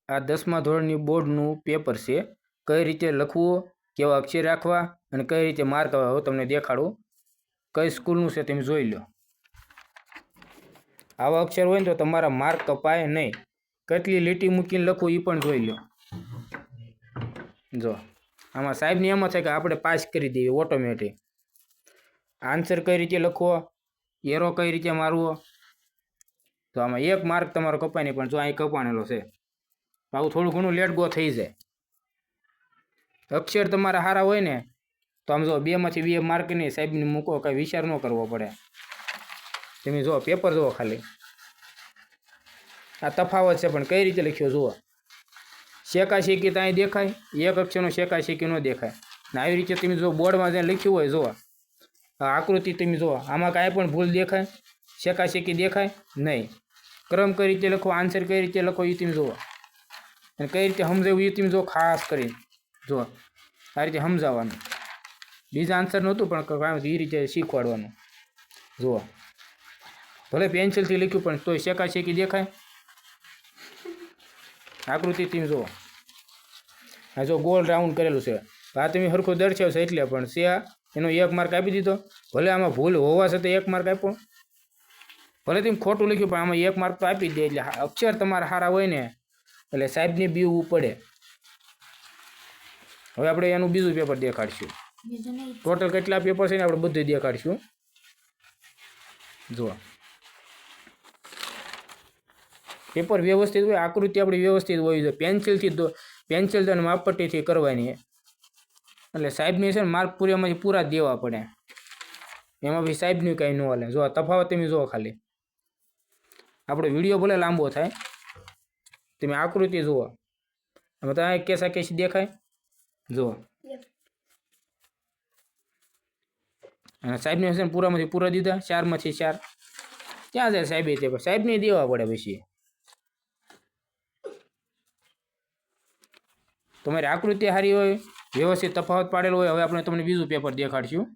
આ 10મા ધોરણની બોર્ડનું પેપર છે. કઈ રીતે લખવું, કેવા અક્ષર રાખવા અને કઈ રીતે માર્ક આવે હું તમને દેખાડું. કઈ સ્કૂલનું છે તમે જોઈ લો. આવા અક્ષર હોય ને તો તમારા માર્ક કપાય નહીં. કેટલી લીટી મૂકીને લખવું એ પણ જોઈ લો. જો આમાં સાહેબની એમાં થાય કે આપણે પાસ કરી દઈએ ઓટોમેટિક. આન્સર કઈ રીતે લખવો, એરો કઈ રીતે મારવો, તો આમાં 1 માર્ક તમારો કપાય નહીં. પણ જો અહીં કપાણેલો છે, આવું થોડું ઘણું લેટ ગો થઈ જાય. અક્ષર તમારા સારા હોય ને તો આમ જો 2માંથી 2 માર્ક નહીં, સાહેબને મૂકો, કાંઈ વિચાર ન કરવો પડે. તમે જુઓ પેપર જુઓ ખાલી. આ તફાવત છે પણ કઈ રીતે લખ્યો જુઓ. શેકા શેકી ત્યાં દેખાય, એક અક્ષરનો શેકા શેકી ન દેખાય. ને આવી રીતે તમે જો બોર્ડમાં જ્યાં લખ્યું હોય જુઓ, આકૃતિ તમે જુઓ, આમાં કાંઈ પણ ભૂલ દેખાય, શેકા શેકી દેખાય નહીં. ક્રમ કઈ રીતે લખો, આન્સર કઈ રીતે લખો એ તમે જુઓ, અને કઈ રીતે સમજાવવું એ તમે જો ખાસ કરીને જુઓ. આ રીતે સમજાવવાનું. બીજા આન્સર નહોતું પણ એ રીતે શીખવાડવાનું. જુઓ ભલે પેન્સિલથી લખ્યું પણ તોય શેકા શેકી દેખાય. આકૃતિ તમે જુઓ. આ જો ગોળ રાઉન્ડ કરેલું છે, આ તમે સરખું દર્શાવશો એટલે પણ છે એનો 1 માર્ક આપી દીધો. ભલે આમાં ભૂલ હોવા છતાં 1 માર્ક આપ્યો. ભલે તમે ખોટું લખ્યું પણ આમાં 1 માર્ક તો આપી જ દે. એટલે અક્ષર તમારા સારા હોય ને એટલે સાહેબને બીવવું પડે. હવે આપણે એનું બીજું પેપર દેખાડશું. ટોટલ કેટલા પેપર છે ને આપણે બધું દેખાડશું. જુઓ પેપર વ્યવસ્થિત હોય, આકૃતિ આપણી વ્યવસ્થિત હોવી જોઈએ. પેન્સિલ અને માપપટ્ટીથી કરવાની. એટલે સાહેબની છે ને માર્ક પૂરેમાંથી પૂરા જ દેવા પડે. એમાં બી સાહેબનું કાંઈ ન હાલે. જો તફાવત તમે જુઓ ખાલી. આપણો વિડીયો ભલે લાંબો થાય, તમે આકૃતિ જુઓ. એમાં ત્યાં કેસા કેસી દેખાય જુઓ. અને સાહેબને છે ને પૂરામાંથી પૂરા દીધા, 4માંથી 4. ક્યાં જાય સાહેબે તે સાહેબને દેવા પડે. પછી તમારી આકૃતિ સારી હોય, વ્યવસ્થિત તફાવત પાડેલો હોય. હવે આપણે તમને બીજું પેપર દેખાડશું.